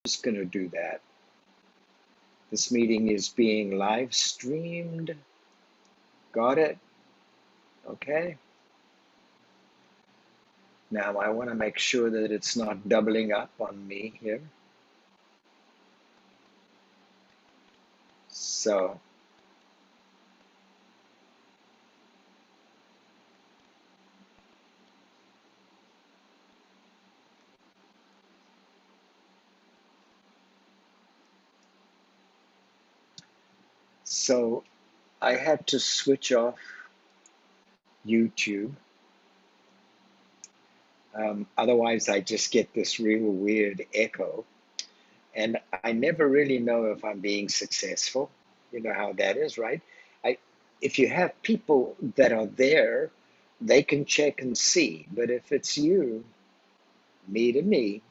just going to do that. This meeting is being live streamed. Got it? Okay. Now I want to make sure that it's not doubling up on me here. So, so I had to switch off YouTube. Otherwise, I just get this real weird echo. And I never really know if I'm being successful. You know how that is, right? I, if you have people that are there, they can check and see. But if it's you, me to me,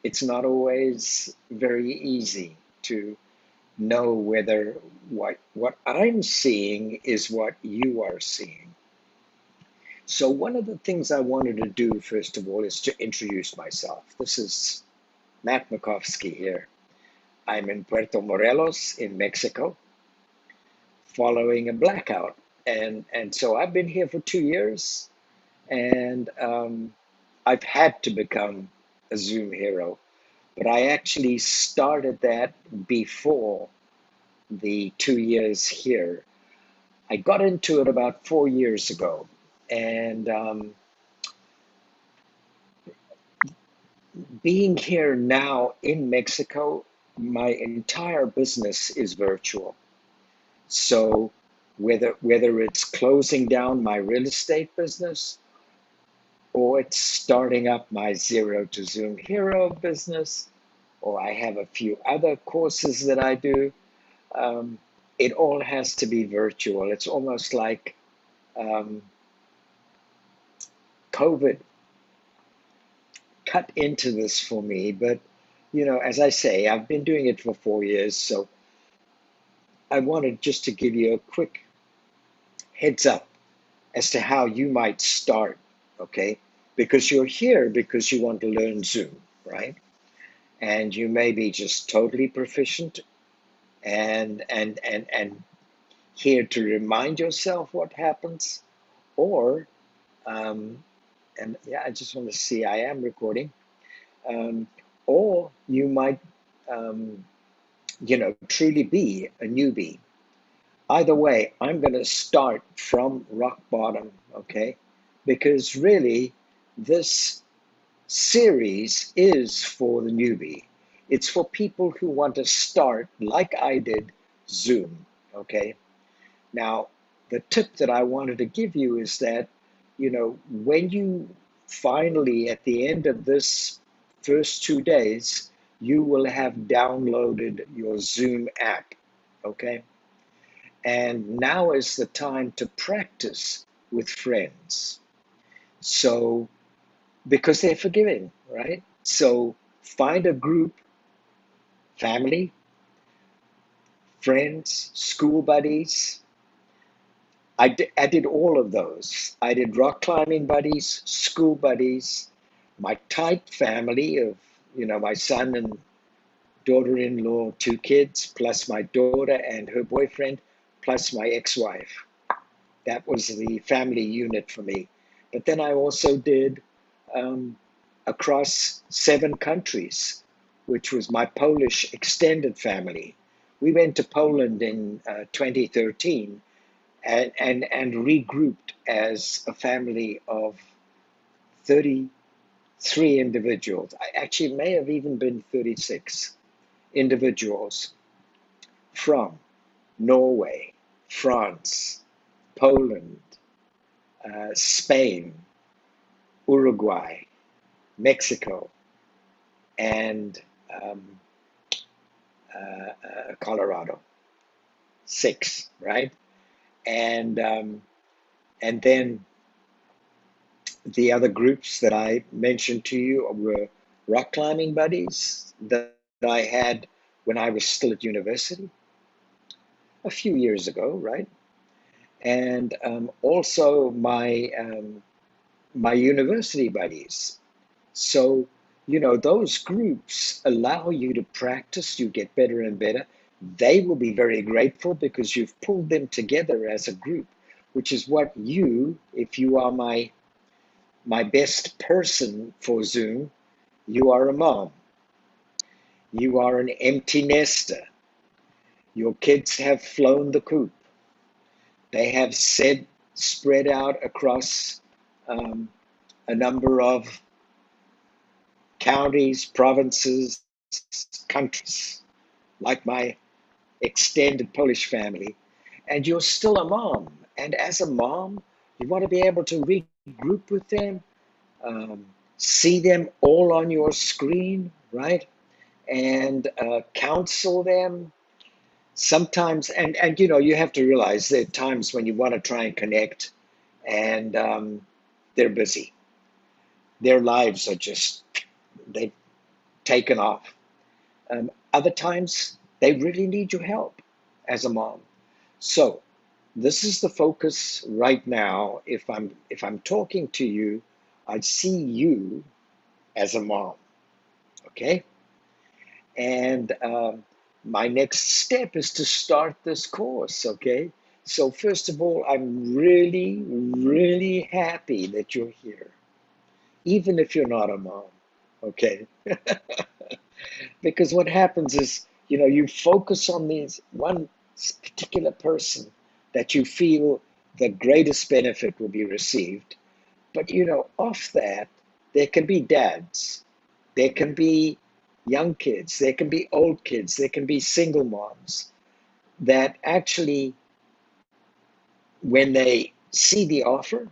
it's not always very easy to know whether what I'm seeing is what you are seeing. So one of the things I wanted to do, first of all, is to introduce myself. This is Matt Makowski here. I'm in Puerto Morelos in Mexico following a blackout. And so I've been here for 2 years, and I've had to become a Zoom hero. But I actually started that before the 2 years here. I got into it about 4 years ago. And being here now in Mexico, my entire business is virtual. So whether it's closing down my real estate business or it's starting up my Zero to Zoom Hero business, or I have a few other courses that I do, um, it all has to be virtual. It's almost like um, COVID cut into this for me. But, as I say, I've been doing it for 4 years. So I wanted just to give you a quick heads up as to how you might start, okay? Because you're here because you want to learn Zoom, right? And you may be just totally proficient and here to remind yourself what happens, or and yeah, I just want to see I am recording, um, or you might truly be a newbie. Either way, I'm going to start from rock bottom, okay? Because really, this series is for the newbie. It's for people who want to start, like I did, Zoom, okay? Now, the tip that I wanted to give you is that, when you finally, at the end of this first 2 days, you will have downloaded your Zoom app, okay? And now is the time to practice with friends. So, because they're forgiving, right? So, find a group, family, friends, school buddies. I did all of those. I did rock climbing buddies, school buddies, my tight family of, my son and daughter-in-law, 2 kids, plus my daughter and her boyfriend, plus my ex-wife. That was the family unit for me. But then I also did um, across 7 countries, which was my Polish extended family. We went to Poland in 2013 and regrouped as a family of 33 individuals. I actually may have even been 36 individuals from Norway, France, Poland, Spain, Uruguay, Mexico, and um, Colorado. 6, right? And and then the other groups that I mentioned to you were rock climbing buddies that I had when I was still at university a few years ago, right? And also my university buddies. So you know, those groups allow you to practice, you get better and better. They will be very grateful because you've pulled them together as a group, which is what you, if you are my best person for Zoom, you are a mom. You are an empty nester. Your kids have flown the coop. They have said, spread out across um, a number of counties, provinces, countries, like my extended Polish family, and you're still a mom. And as a mom, you want to be able to regroup with them, um, see them all on your screen, right? And counsel them. Sometimes, and you know, you have to realize there are times when you want to try and connect, and they're busy. Their lives are just, they've taken off. Other times, they really need your help as a mom. So this is the focus right now. If I'm talking to you, I see you as a mom, okay? And my next step is to start this course, okay? So first of all, I'm really, really happy that you're here, even if you're not a mom, okay? Because what happens is, you know, you focus on these one particular person that you feel the greatest benefit will be received. But, you know, off that, there can be dads, there can be young kids, there can be old kids, there can be single moms that actually, when they see the offer,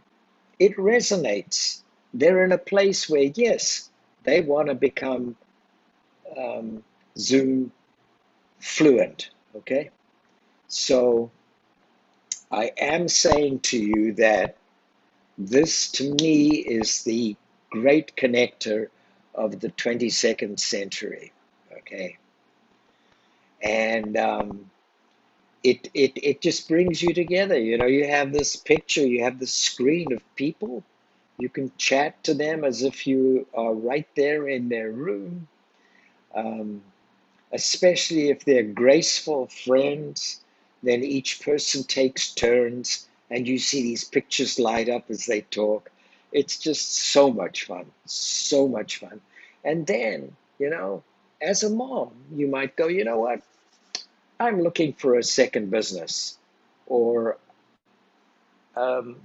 it resonates. They're in a place where, yes, they want to become um, Zoom fluent, okay? So I am saying to you that this to me is the great connector of the 22nd century, okay? And it just brings you together. You know, you have this picture, you have this screen of people. You can chat to them as if you are right there in their room. Um, Especially if they're graceful friends, then each person takes turns and you see these pictures light up as they talk. It's just so much fun, so much fun. And then, you know, as a mom, you might go, you know what? I'm looking for a second business or um,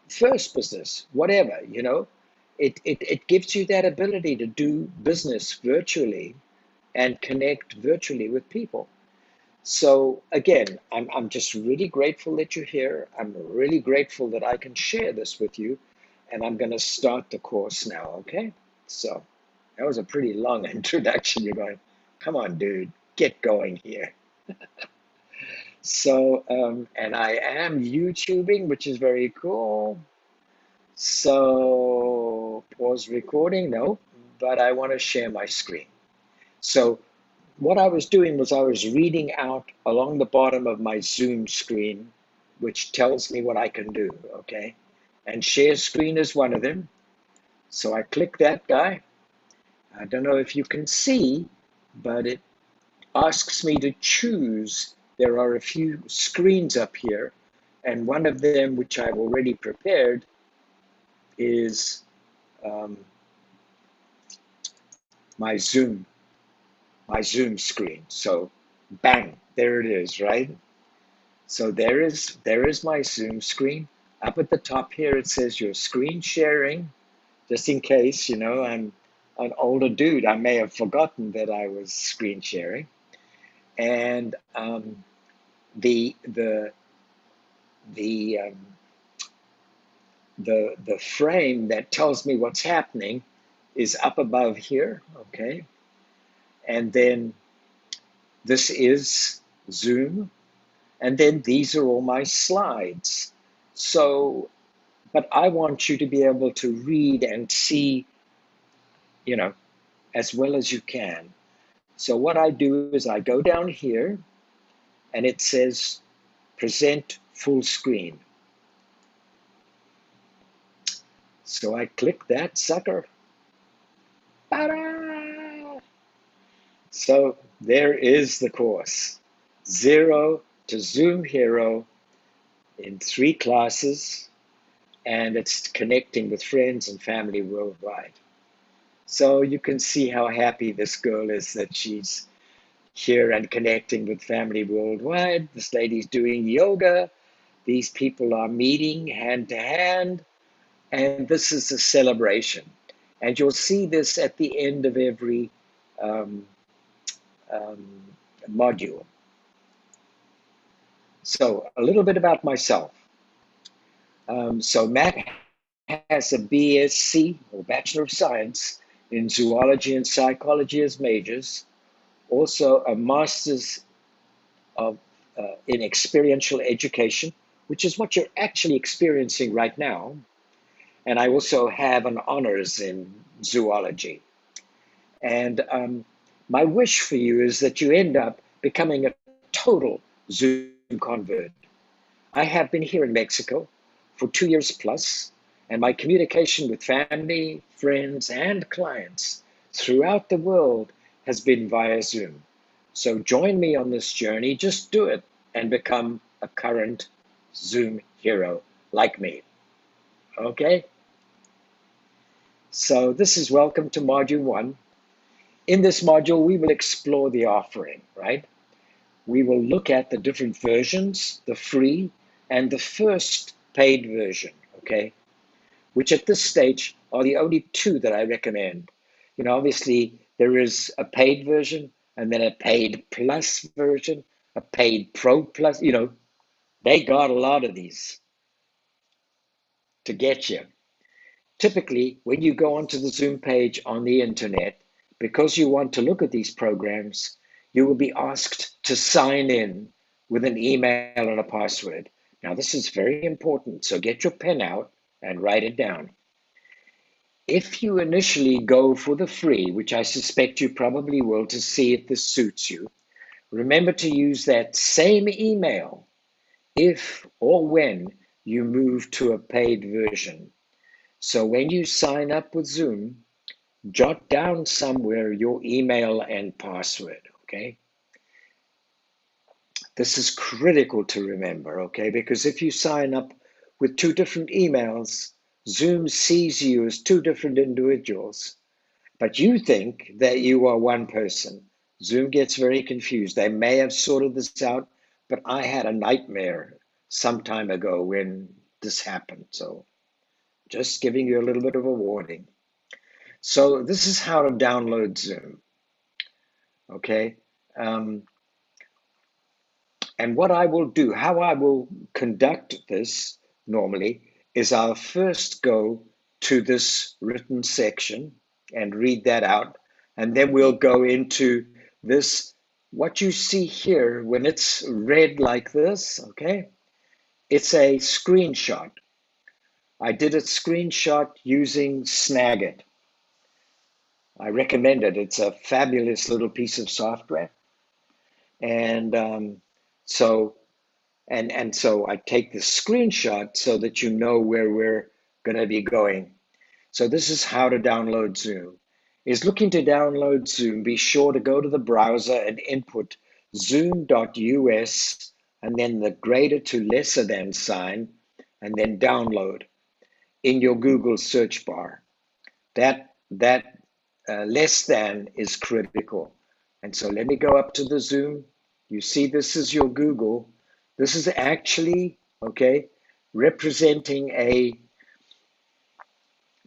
first business, whatever, you know. It gives you that ability to do business virtually and connect virtually with people. So again, I'm just really grateful that you're here. I'm really grateful that I can share this with you. And I'm going to start the course now, okay? So that was a pretty long introduction. You're going, come on, dude, get going here. So, and I am YouTubing, which is very cool. So, pause recording, no, but I want to share my screen. So what I was doing was I was reading out along the bottom of my Zoom screen, which tells me what I can do, okay? And share screen is one of them. So I click that guy. I don't know if you can see, but it asks me to choose. There are a few screens up here, and one of them, which I've already prepared, is um, my Zoom, my Zoom screen. So bang, there it is, right? So there is my Zoom screen. Up at the top here, it says your screen sharing, just in case, you know, I'm an older dude. I may have forgotten that I was screen sharing. And the the the the frame that tells me what's happening is up above here, okay? And then this is Zoom, and then these are all my slides. So but I want you to be able to read and see, you know, as well as you can. So what I do is I go down here and it says present full screen. So I click that sucker Ta-da! So there is the course. Zero to Zoom Hero in 3 classes, and it's connecting with friends and family worldwide. So you can see how happy this girl is that she's here and connecting with family worldwide. This lady's doing yoga. These people are meeting hand to hand, and this is a celebration. And you'll see this at the end of every um, um, module. So, a little bit about myself. So, Matt has a BSc or Bachelor of Science in Zoology and Psychology as majors, also a Master's of, in Experiential Education, which is what you're actually experiencing right now. And I also have an honors in zoology. And my wish for you is that you end up becoming a total Zoom convert. I have been here in Mexico for 2 years plus, and my communication with family, friends, and clients throughout the world has been via Zoom. So join me on this journey. Just do it and become a current Zoom hero like me. Okay? So this is welcome to Module 1. In this module, we will explore the offering, right? We will look at the different versions, the free and the first paid version, okay? Which at this stage are the only two that I recommend. Obviously, there is a paid version and then a paid plus version, a paid pro plus. They got a lot of these to get you. Typically, when you go onto the Zoom page on the internet, because you want to look at these programs, you will be asked to sign in with an email and a password. Now, this is very important, so get your pen out and write it down. If you initially go for the free, which I suspect you probably will to see if this suits you, remember to use that same email if or when you move to a paid version. So when you sign up with Zoom, jot down somewhere your email and password, okay? This is critical to remember, okay? Because if you sign up with two different emails, Zoom sees you as two different individuals, but you think that you are one person. Zoom gets very confused. They may have sorted this out, but I had a nightmare some time ago when this happened. So just giving you a little bit of a warning. So this is how to download Zoom, okay? Um, and what I will do, how I will conduct this normally, is I'll first go to this written section and read that out, and then we'll go into this, what you see here, when it's read like this, okay? It's a screenshot. I did a screenshot using Snagit. I recommend it. It's a fabulous little piece of software. And so so I take the screenshot so that you know where we're going to be going. So this is how to download Zoom. Is looking to download Zoom, be sure to go to the browser and input zoom.us and then the greater to lesser than sign and then download in your Google search bar. That less than is critical. And so let me go up to the Zoom. You see, this is your Google. This is actually, okay, representing a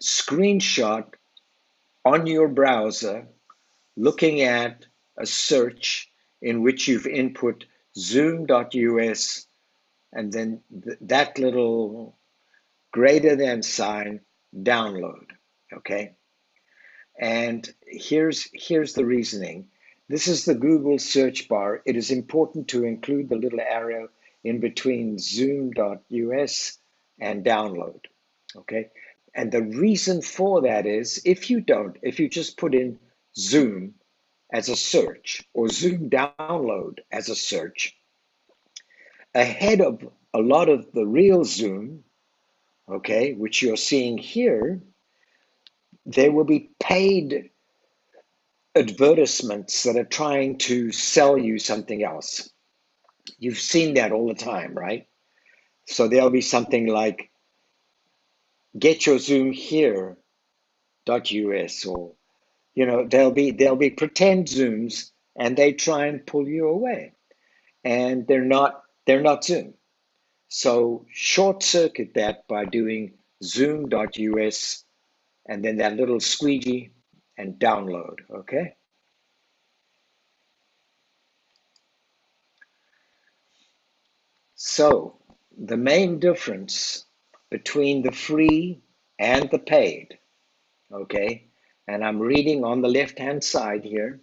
screenshot on your browser looking at a search in which you've input zoom.us and then that little greater than sign download, okay? And here's the reasoning. This is the Google search bar. It is important to include the little arrow in between zoom.us and download. Okay. And the reason for that is if you just put in Zoom as a search or Zoom download as a search, ahead of a lot of the real Zoom, okay, which you're seeing here, there will be paid advertisements that are trying to sell you something else. You've seen that all the time, right? So there'll be something like get your Zoom here .us, or there'll be pretend Zooms, and they try and pull you away, and they're not Zoom. So short circuit that by doing zoom.us and then that little squeegee and download, okay? So the main difference between the free and the paid, okay? And I'm reading on the left-hand side here,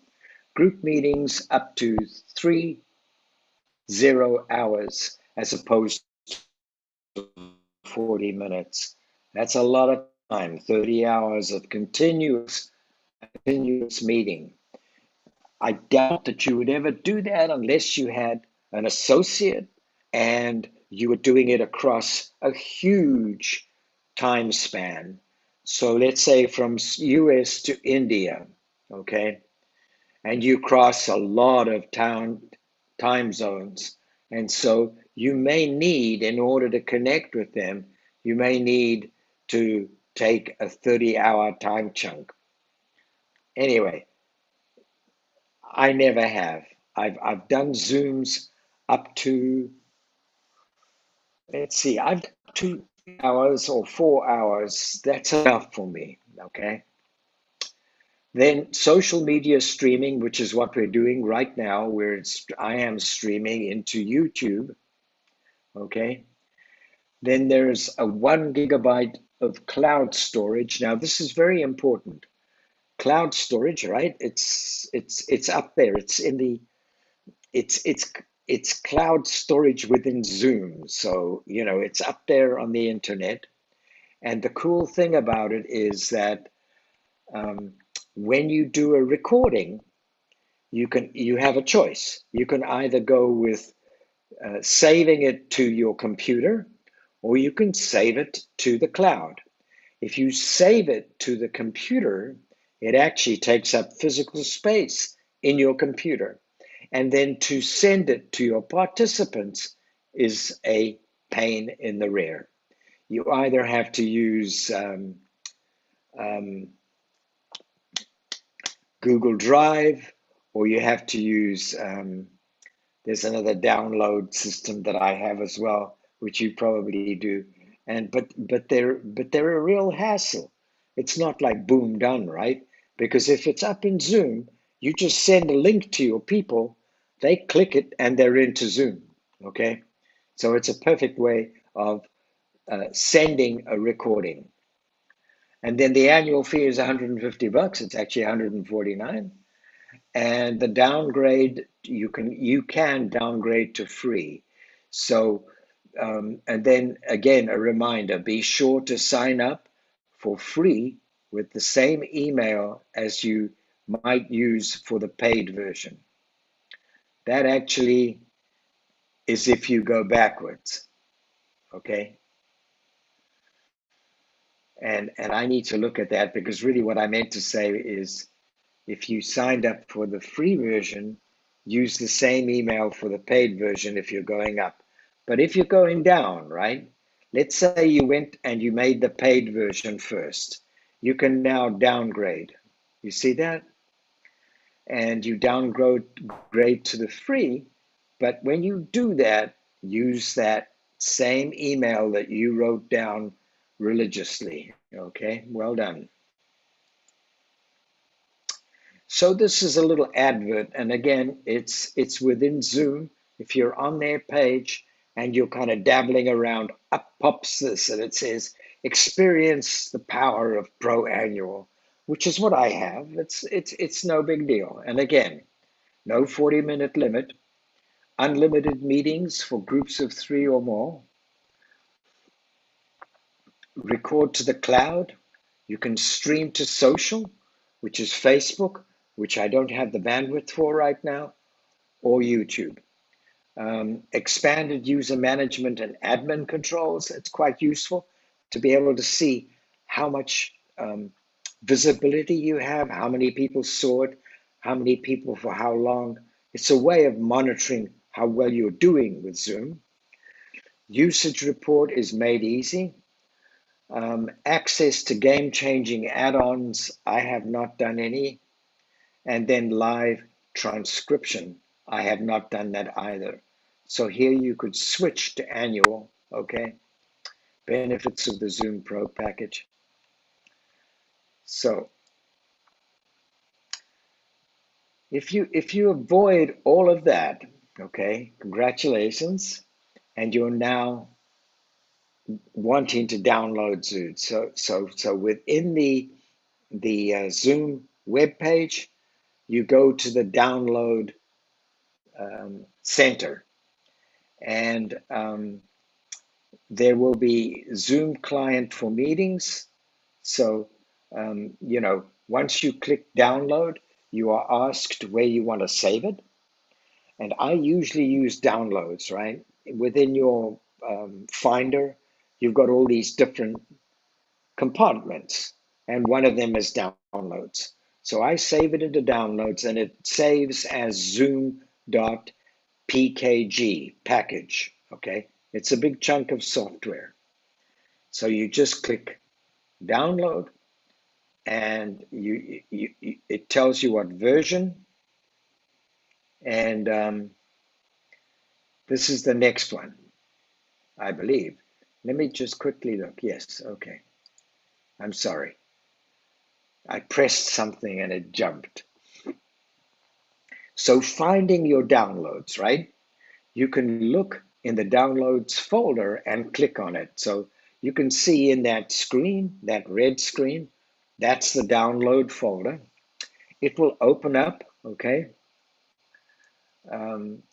group meetings up to 30 hours as opposed to 40 minutes. That's a lot of time, 30 hours of continuous meeting. I doubt that you would ever do that unless you had an associate and you were doing it across a huge time span. So let's say from US to India, okay? And you cross a lot of time zones. And so you may need, in order to connect with them, you may need to take a 30-hour time chunk. Anyway, I never have. I've done Zooms up to, let's see, I've done 2 hours or 4 hours. That's enough for me. Okay. Then social media streaming, which is what we're doing right now, where I am streaming into YouTube. Okay. Then there's a 1 gigabyte of cloud storage. Now this is very important. Cloud storage, right? It's up there. It's it's cloud storage within Zoom. So, it's up there on the internet. And the cool thing about it is that um, when you do a recording, you have a choice. You can either go with saving it to your computer, or you can save it to the cloud. If you save it to the computer, it actually takes up physical space in your computer. And then to send it to your participants is a pain in the rear. You either have to use um, Google Drive, or you have to use, there's another download system that I have as well, which you probably do. But they're a real hassle. It's not like boom done, right? Because if it's up in Zoom, you just send a link to your people, they click it and they're into Zoom. Okay, so it's a perfect way of sending a recording. And then the annual fee is $150. It's actually 149. And the downgrade, you can downgrade to free. So and then again, a reminder, be sure to sign up for free with the same email as you might use for the paid version. That actually is if you go backwards, okay? And I need to look at that, because really what I meant to say is, if you signed up for the free version, use the same email for the paid version if you're going up. But if you're going down, right? Let's say you went and you made the paid version first. You can now downgrade. You see that? And you downgrade to the free. But when you do that, use that same email that you wrote down religiously. Okay, well done. So this is a little advert, and again, it's within Zoom. If you're on their page and you're kind of dabbling around, up pops this, and it says, "Experience the power of Pro Annual," which is what I have. It's no big deal. And again, no 40-minute limit, unlimited meetings for groups of 3 or more, record to the cloud. You can stream to social, which is Facebook, which I don't have the bandwidth for right now, or YouTube. Expanded user management and admin controls. It's quite useful to be able to see how much visibility you have, how many people saw it, how many people for how long. It's a way of monitoring how well you're doing with Zoom. Usage report is made easy. Access to game-changing add-ons, I have not done any. And then live transcription, I have not done that either. So here you could switch to annual, okay? Benefits of the Zoom Pro package. So if you avoid all of that, okay, congratulations, and you're now wanting to download Zoom. So within the Zoom web page, you go to the download center, and there will be Zoom client for meetings. So once you click download, you are asked where you want to save it. And I usually use downloads, right? Within your Finder, you've got all these different compartments, and one of them is downloads. So I save it into downloads, and it saves as zoom.pkg package, okay? It's a big chunk of software. So you just click download, and it tells you what version, and this is the next one, I believe. Let me just quickly look. Yes, okay. I'm sorry. I pressed something and it jumped. So finding your downloads, right? You can look in the downloads folder and click on it. So you can see in that screen, that red screen, that's the download folder. It will open up, okay,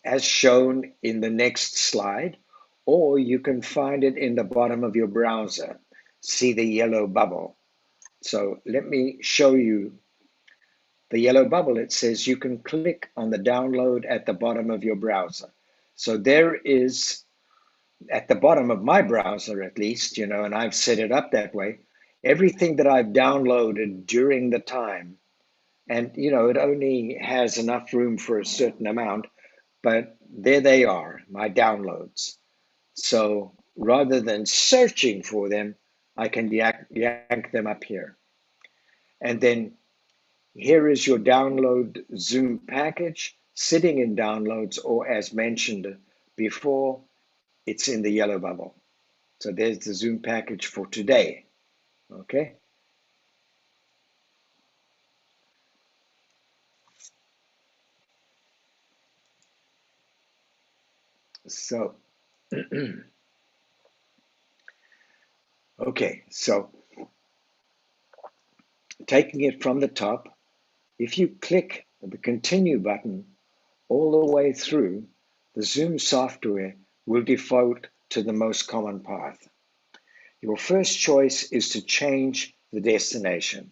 as shown in the next slide, or you can find it in the bottom of your browser. See the yellow bubble. So let me show you the yellow bubble. It says you can click on the download at the bottom of your browser. So there is, at the bottom of my browser at least, and I've set it up that way, everything that I've downloaded during the time. And, it only has enough room for a certain amount, but there they are, my downloads. So rather than searching for them, I can yank them up here. And then here is your download Zoom package sitting in downloads, or as mentioned before, it's in the yellow bubble. So there's the Zoom package for today. Okay. So, okay. So taking it from the top, if you click the continue button all the way through, the Zoom software will default to the most common path. Your first choice is to change the destination.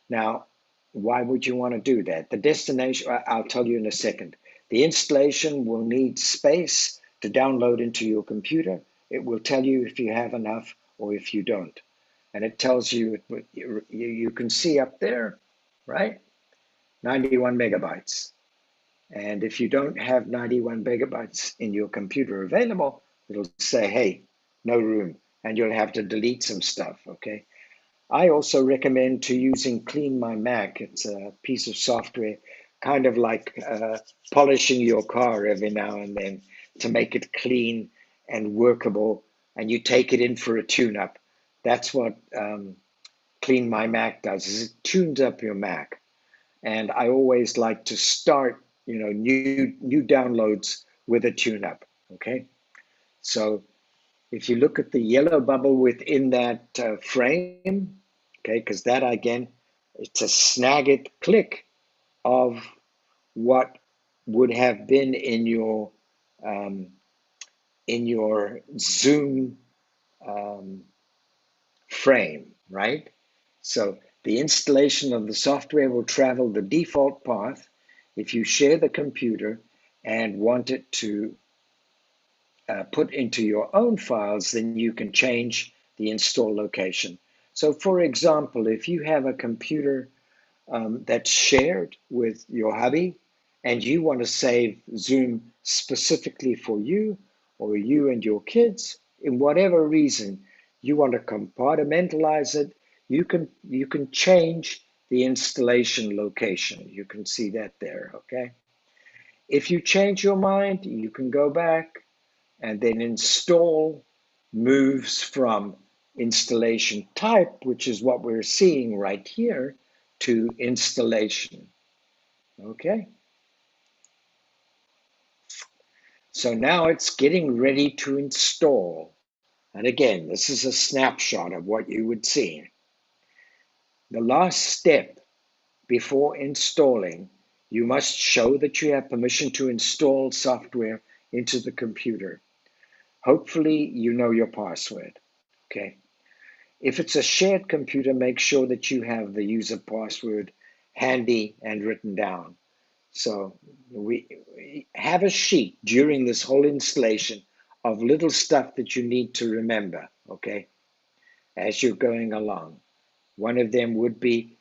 Now, why would you want to do that? The destination, I'll tell you in a second. The installation will need space to download into your computer. It will tell you if you have enough or if you don't. And it tells you, you can see up there, right? 91 megabytes. And if you don't have 91 megabytes in your computer available, it'll say, hey, no room. And you'll have to delete some stuff, okay? I also recommend to using Clean My Mac. It's a piece of software, kind of like polishing your car every now and then to make it clean and workable. And you take it in for a tune-up. That's what Clean My Mac does. Is it tunes up your Mac. And I always like to start, new downloads with a tune-up. Okay, so if you look at the yellow bubble within that frame, okay, because that again, it's a snag it click of what would have been um, in your Zoom um, frame, right? So the installation of the software will travel the default path. If you share the computer and want it to put into your own files, then you can change the install location. So for example, if you have a computer that's shared with your hubby, and you want to save Zoom specifically for you or you and your kids, in whatever reason, you want to compartmentalize it, you can change the installation location. You can see that there, okay? If you change your mind, you can go back and then install moves from installation type, which is what we're seeing right here, to installation. Okay, so now it's getting ready to install. And again, this is a snapshot of what you would see. The last step before installing, you must show that you have permission to install software into the computer. Hopefully, you know your password. Okay. If it's a shared computer, make sure that you have the user password handy and written down. So we have a sheet during this whole installation of little stuff that you need to remember, okay, as you're going along. One of them would be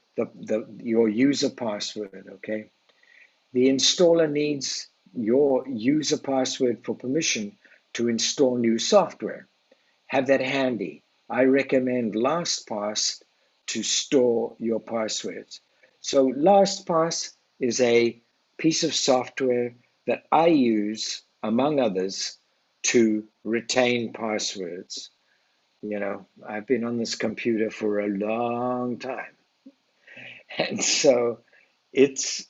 your user password, okay? The installer needs your user password for permission to install new software. Have that handy. I recommend LastPass to store your passwords. So LastPass is a piece of software that I use, among others, to retain passwords. I've been on this computer for a long time. And so it's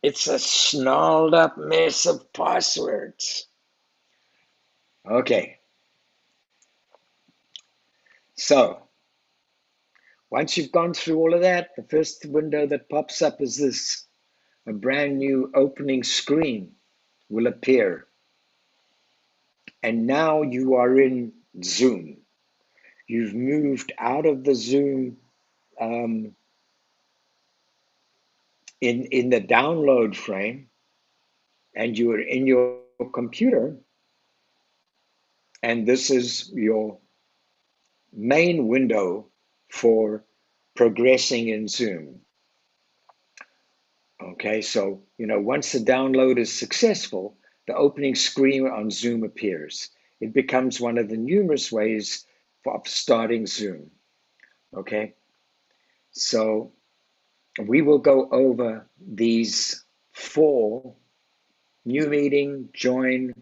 it's a snarled up mess of passwords. Okay. So once you've gone through all of that, the first window that pops up is this. A brand new opening screen will appear. And now you are in Zoom. You've moved out of the Zoom um, in the download frame, and you are in your computer, and this is your main window for progressing in Zoom. Okay, so once the download is successful, the opening screen on Zoom appears. It becomes one of the numerous ways of starting Zoom. Okay, so we will go over these four: new meeting, join,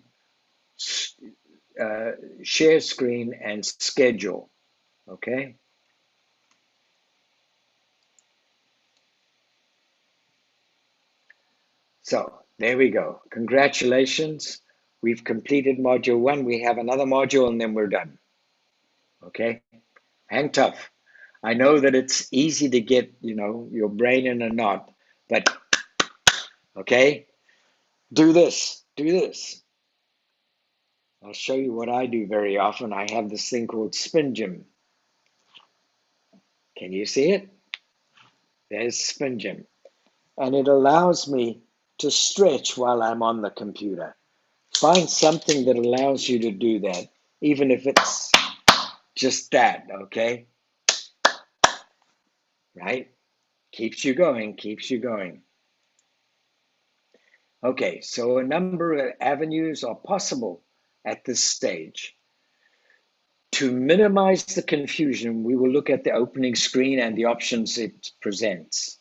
share screen, and schedule. Okay. So there we go. Congratulations. We've completed module one. We have another module and then we're done. Okay. Hang tough. I know that it's easy to get, your brain in a knot, but okay, do this, do this. I'll show you what I do very often. I have this thing called Spin Gym. Can you see it? There's Spin Gym. And it allows me to stretch while I'm on the computer. Find something that allows you to do that, even if it's just that, okay? Right? Keeps you going, keeps you going. Okay, so a number of avenues are possible at this stage. To minimize the confusion, we will look at the opening screen and the options it presents.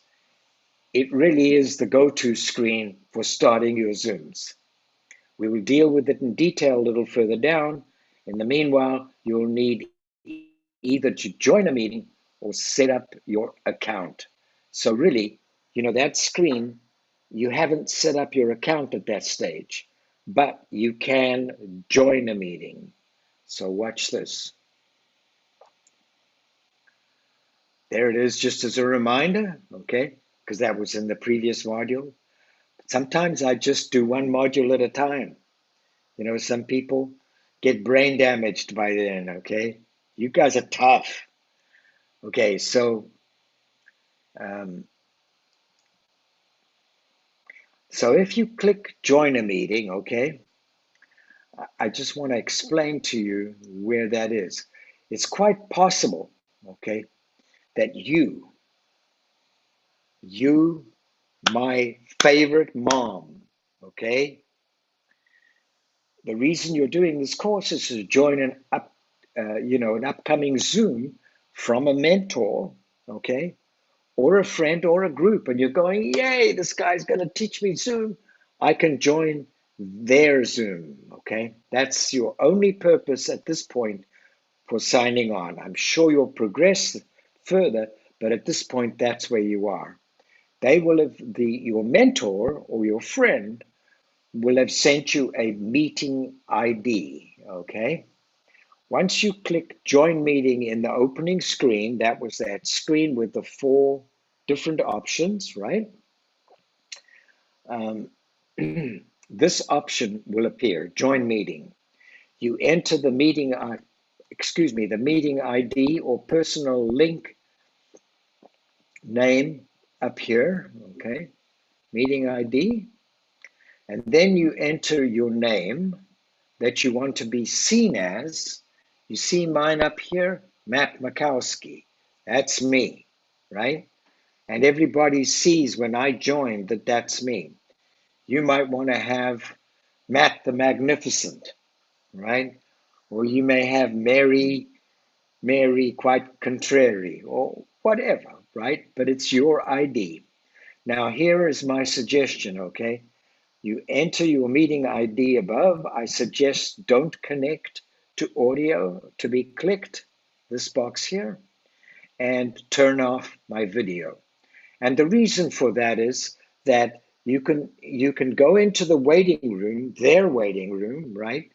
It really is the go-to screen for starting your Zooms. We will deal with it in detail a little further down. In the meanwhile, you'll need either to join a meeting or set up your account. So really, that screen, you haven't set up your account at that stage, but you can join a meeting. So watch this. There it is, just as a reminder, okay? Because that was in the previous module. Sometimes I just do one module at a time. Some people get brain damaged by then, okay? You guys are tough. Okay, um, so if you click join a meeting, okay, I just want to explain to you where that is. It's quite possible, okay, that you, my favorite mom, okay? The reason you're doing this course is to join an upcoming Zoom from a mentor, okay, or a friend or a group, and you're going, yay, this guy's going to teach me Zoom. I can join their Zoom, okay? That's your only purpose at this point for signing on. I'm sure you'll progress further, but at this point, that's where you are. They will have your mentor or your friend will have sent you a meeting ID, okay? Once you click join meeting in the opening screen, that was that screen with the 4 different options, right? Um, this option will appear, join meeting. You enter the the meeting ID or personal link name up here, okay? Meeting ID. And then you enter your name that you want to be seen as. You see mine up here, Matt Makowski. That's me, right? And everybody sees when I join that that's me. You might want to have Matt the Magnificent, right? Or you may have Mary quite contrary, or whatever, right? But it's your ID. Now, here is my suggestion, okay? You enter your meeting ID above. I suggest don't connect to audio to be clicked, this box here, and turn off my video. And the reason for that is that you can go into the waiting room, their waiting room, right?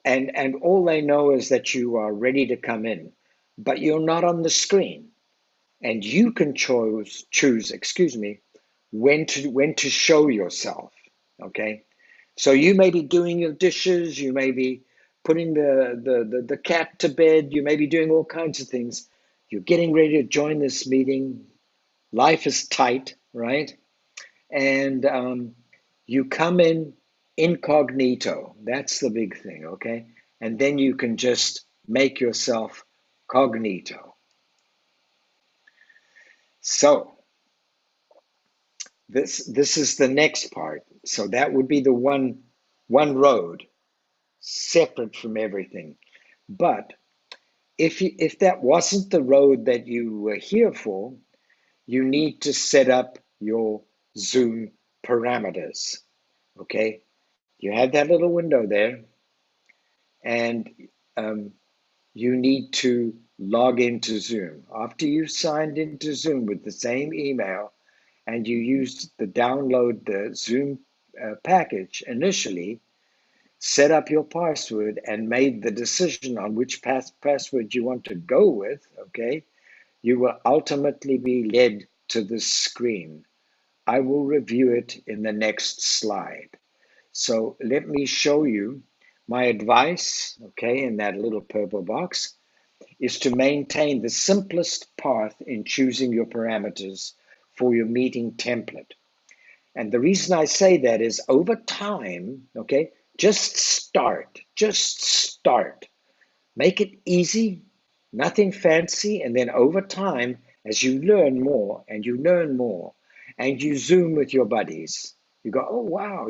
And all they know is that you are ready to come in, but you're not on the screen. And you can choose, when to show yourself. Okay. So you may be doing your dishes, you may be putting the cat to bed, you may be doing all kinds of things. You're getting ready to join this meeting. Life is tight, right? And you come in incognito. That's the big thing, okay? And then you can just make yourself cognito. So this is the next part. So that would be the one road, separate from everything. But if that wasn't the road that you were here for, you need to set up your Zoom parameters. Okay, you have that little window there, and um, you need to log into Zoom. After you've signed into Zoom with the same email, and you used the download the Zoom package initially, set up your password and made the decision on which password you want to go with, okay, you will ultimately be led to this screen. I will review it in the next slide. So let me show you my advice, okay, in that little purple box, is to maintain the simplest path in choosing your parameters for your meeting template. And the reason I say that is over time, okay, just start. Make it easy, nothing fancy. And then over time, as you learn more and you learn more and you Zoom with your buddies, you go, oh, wow,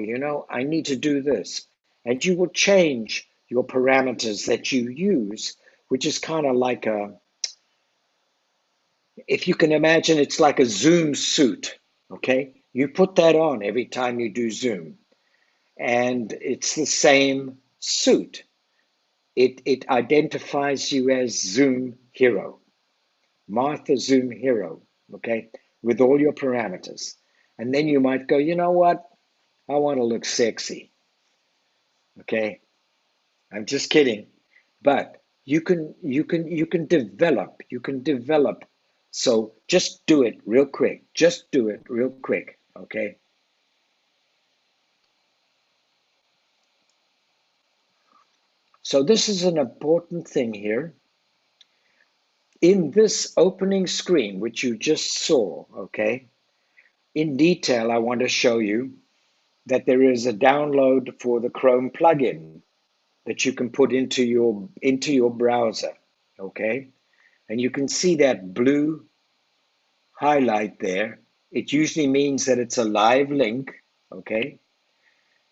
I need to do this. And you will change your parameters that you use, which is kind of like if you can imagine, it's like a Zoom suit, okay? You put that on every time you do Zoom, and it's the same suit. It identifies you as Zoom Hero, Martha Zoom Hero, okay, with all your parameters. And then you might go, you know what? I want to look sexy, okay? I'm just kidding. But you can develop. So just do it real quick. Just do it real quick, okay? So this is an important thing here. In this opening screen, which you just saw, okay, in detail, I want to show you that there is a download for the Chrome plugin that you can put into your browser, okay? And you can see that blue highlight there. It usually means that it's a live link, okay?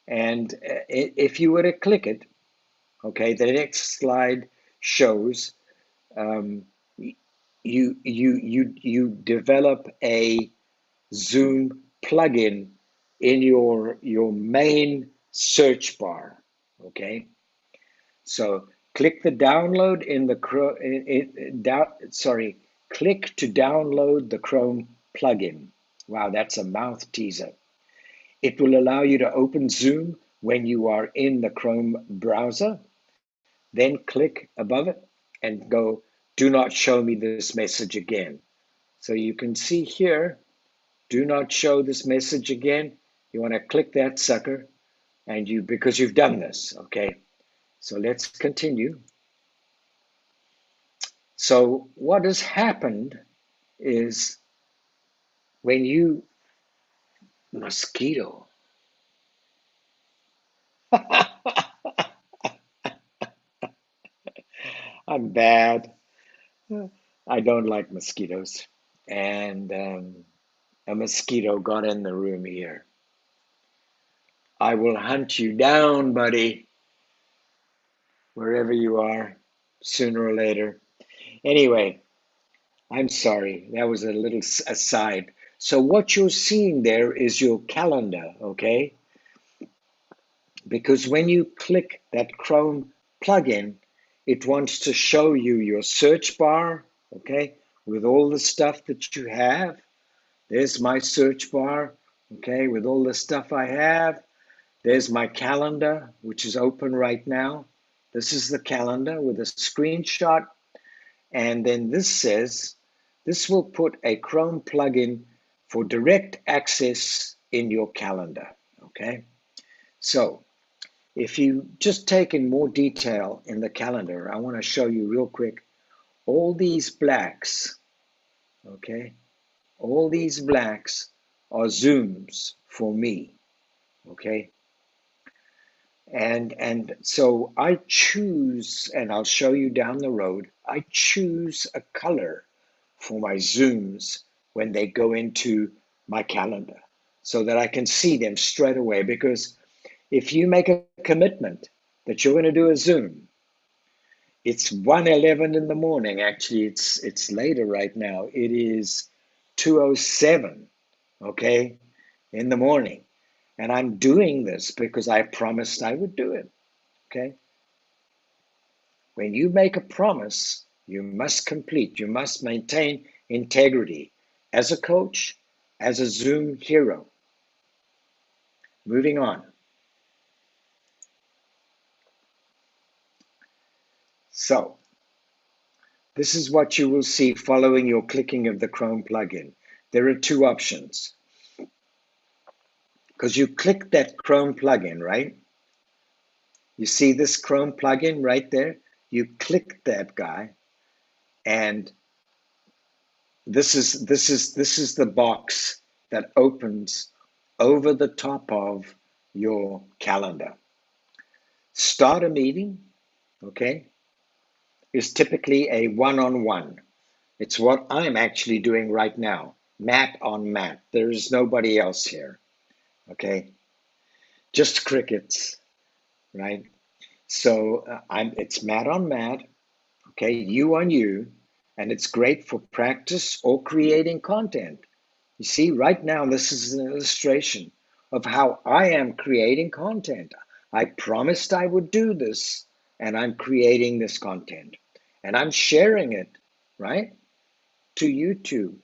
And if you were to click it, okay, the next slide shows um, you develop a Zoom plugin in your main search bar, okay? So click the download in the Chrome. Sorry, click to download the Chrome plugin. Wow, that's a mouth teaser. It will allow you to open Zoom when you are in the Chrome browser. Then click above it and go, do not show me this message again. So you can see here, do not show this message again. You want to click that sucker and because you've done this, okay? So let's continue. So what has happened is when you mosquito. I'm bad. I don't like mosquitoes. And a mosquito got in the room here. I will hunt you down, buddy, wherever you are, sooner or later. Anyway, I'm sorry. That was a little aside. So what you're seeing there is your calendar, okay? Because when you click that Chrome plugin, it wants to show you your search bar, okay, with all the stuff that you have. There's my search bar, okay, with all the stuff I have. There's my calendar, which is open right now. This is the calendar with a screenshot. And then this says, this will put a Chrome plugin for direct access in your calendar, okay? So if you just take in more detail in the calendar, I want to show you real quick all these blacks, okay? All these blacks are Zooms for me, okay? And so I choose, and I'll show you down the road, I choose a color for my Zooms when they go into my calendar so that I can see them straight away. Because if you make a commitment that you're going to do a Zoom, it's 1:11 in the morning. Actually, it's later right now. It is 2:07, okay, in the morning. And I'm doing this because I promised I would do it, okay? When you make a promise, you must complete. You must maintain integrity as a coach, as a Zoom hero. Moving on. So, this is what you will see following your clicking of the Chrome plugin. There are two options. Because you click that Chrome plugin, right? You see this Chrome plugin right there? You click that guy, and this is the box that opens over the top of your calendar. Start a meeting, okay, is typically a one-on-one. It's what I'm actually doing right now, Matt on Matt. There is nobody else here, okay? Just crickets, right? So it's Matt on Matt, okay, you on you, and it's great for practice or creating content. You see, right now, this is an illustration of how I am creating content. I promised I would do this, and I'm creating this content. And I'm sharing it, right, to YouTube.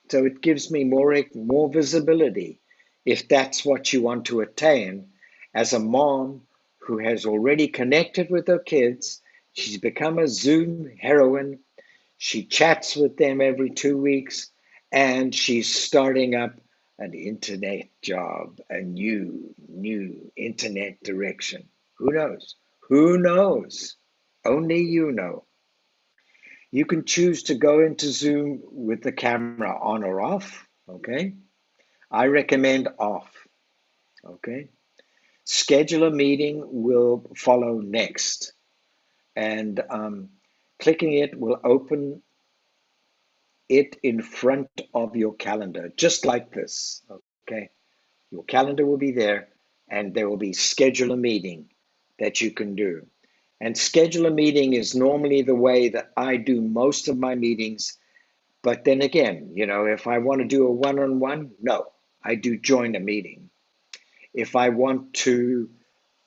So it gives me more visibility if that's what you want to attain as a mom who has already connected with her kids. She's become a Zoom heroine. She chats with them every 2 weeks, and she's starting up an internet job, a new internet direction. Who knows? Who knows? Only you know. You can choose to go into Zoom with the camera on or off, okay? I recommend off, okay? Schedule a meeting will follow next, and clicking it will open it in front of your calendar, just like this. Okay. Your calendar will be there, and there will be schedule a meeting that you can do. And schedule a meeting is normally the way that I do most of my meetings. But then again, if I want to do a one on one, no, I do join a meeting. If I want to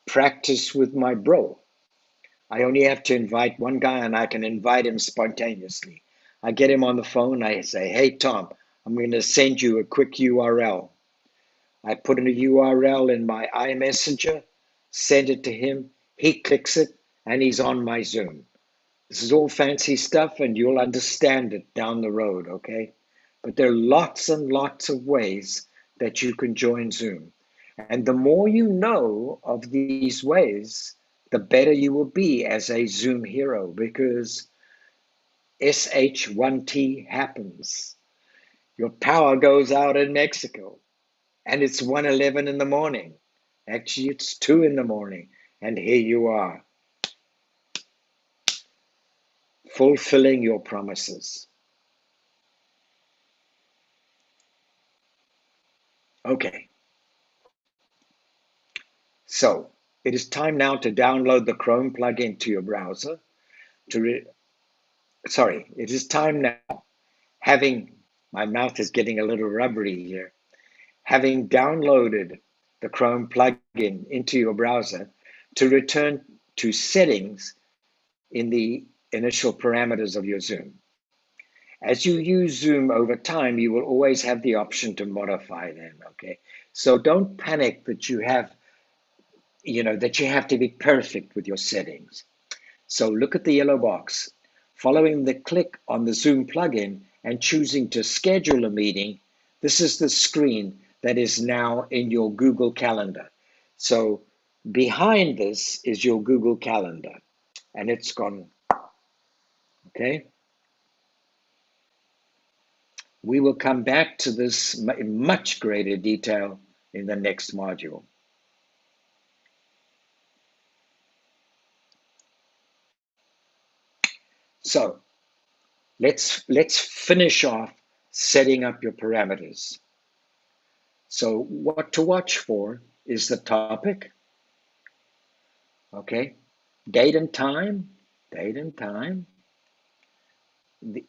practice with my bro, I only have to invite one guy and I can invite him spontaneously. I get him on the phone. I say, hey, Tom, I'm going to send you a quick URL. I put in a URL in my iMessenger, send it to him. He clicks it and he's on my Zoom. This is all fancy stuff and you'll understand it down the road, okay? But there are lots and lots of ways that you can join Zoom. And the more you know of these ways, the better you will be as a Zoom hero because SH1T happens. Your power goes out in Mexico and it's 1:11 in the morning. Actually, it's 2 in the morning. And here you are, fulfilling your promises. Okay. So it is time now to download the Chrome plugin to your browser. It is time now, having, my mouth is getting a little rubbery here, having downloaded the Chrome plugin into your browser, to return to settings in the initial parameters of your Zoom. As you use Zoom over time, you will always have the option to modify them, okay? So don't panic that that you have to be perfect with your settings. So look at the yellow box. Following the click on the Zoom plugin and choosing to schedule a meeting, this is the screen that is now in your Google Calendar. So behind this is your Google Calendar, and it's gone, okay? We will come back to this in much greater detail in the next module. So let's finish off setting up your parameters. So what to watch for is the topic, okay? Date and time,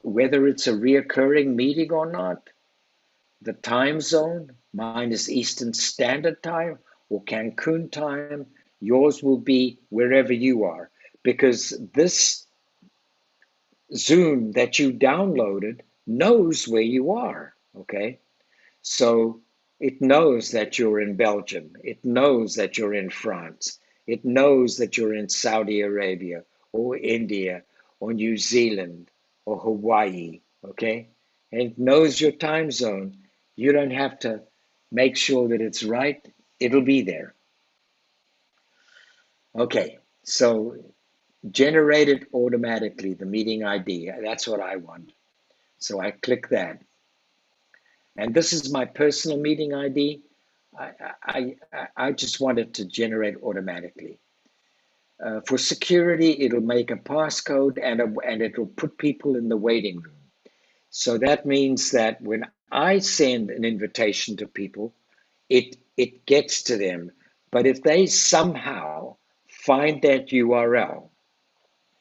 whether it's a reoccurring meeting or not, the time zone, mine is Eastern Standard Time or Cancun time, yours will be wherever you are, because this Zoom that you downloaded knows where you are, okay? So it knows that you're in Belgium. It knows that you're in France. It knows that you're in Saudi Arabia or India or New Zealand or Hawaii, okay? And it knows your time zone. You don't have to make sure that it's right. It'll be there. Okay, so generate it automatically, the meeting ID. That's what I want. So I click that. And this is my personal meeting ID. I just want it to generate automatically. For security, it'll make a passcode and it'll put people in the waiting room. So that means that when I send an invitation to people, it gets to them. But if they somehow find that URL,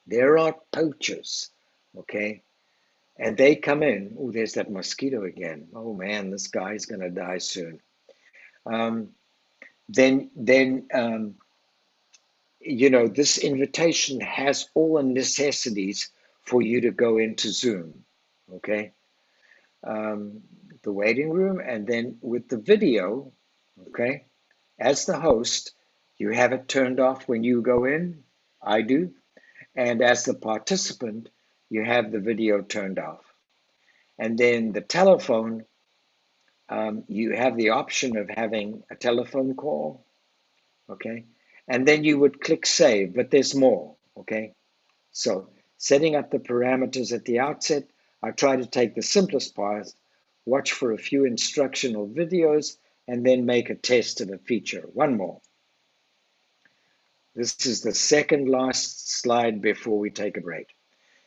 there are poachers, okay? And they come in. Oh, there's that mosquito again. Oh man, this guy's gonna die soon. Um, then this invitation has all the necessities for you to go into Zoom, okay? The waiting room, and then with the video, okay? As the host, you have it turned off when you go in. I do. And as the participant, you have the video turned off. And then the telephone, you have the option of having a telephone call, okay? And then you would click save, but there's more, okay? So setting up the parameters at the outset, I try to take the simplest part, watch for a few instructional videos, and then make a test of a feature. One more. This is the second last slide before we take a break.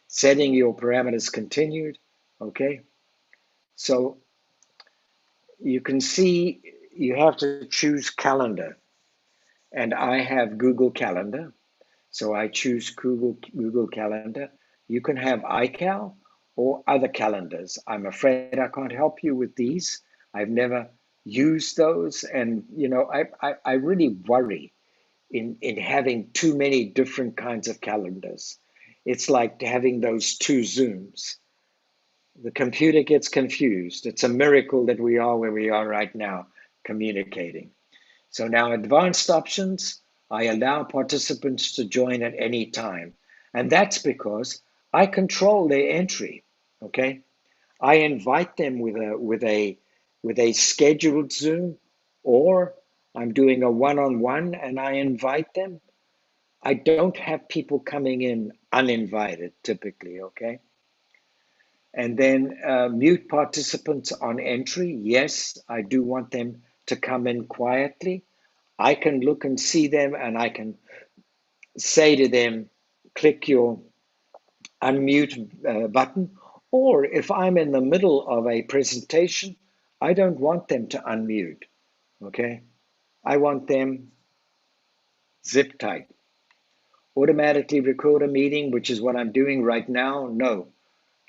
Setting your parameters continued, okay? So you can see you have to choose calendar, and I have Google Calendar. So I choose Google Calendar. You can have iCal or other calendars. I'm afraid I can't help you with these. I've never used those. And, I really worry in having too many different kinds of calendars. It's like having those two Zooms. The computer gets confused. It's a miracle that we are where we are right now communicating. So now advanced options, I allow participants to join at any time. And that's because I control their entry. Okay. I invite them with a scheduled Zoom, or I'm doing a one-on-one and I invite them. I don't have people coming in uninvited typically, okay? And then mute participants on entry. Yes, I do want them to come in quietly. I can look and see them and I can say to them, click your unmute button. Or if I'm in the middle of a presentation, I don't want them to unmute, okay? I want them zip tight. Automatically record a meeting, which is what I'm doing right now. No,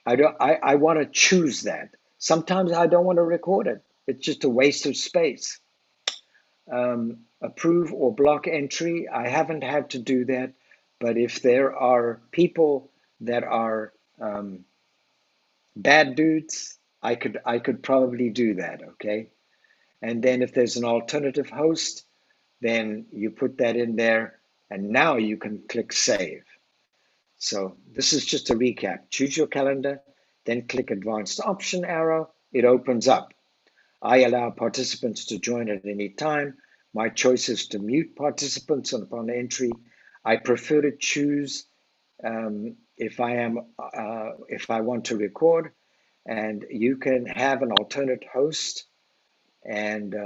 I don't. I want to choose that. Sometimes I don't want to record it. It's just a waste of space. Approve or block entry. I haven't had to do that, but if there are people that are bad dudes, I could probably do that. Okay, and then if there's an alternative host, then you put that in there, and now you can click save. So this is just a recap. Choose your calendar, then click advanced option arrow. It opens up. I allow participants to join at any time. My choice is to mute participants upon entry. I prefer to choose if I want to record, and you can have an alternate host, and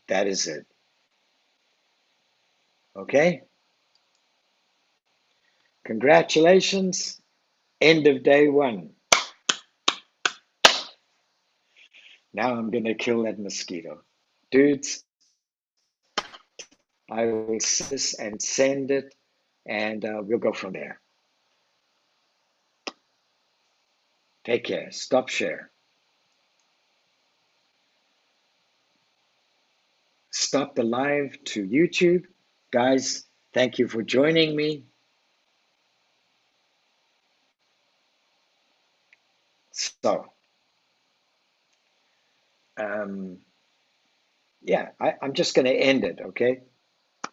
that is it. Okay, congratulations. End of day one. Now I'm going to kill that mosquito. Dudes, I will send this and send it, and we'll go from there. Take care. Stop share. Stop the live to YouTube. Guys, thank you for joining me. So, yeah, I'm just going to end it, okay?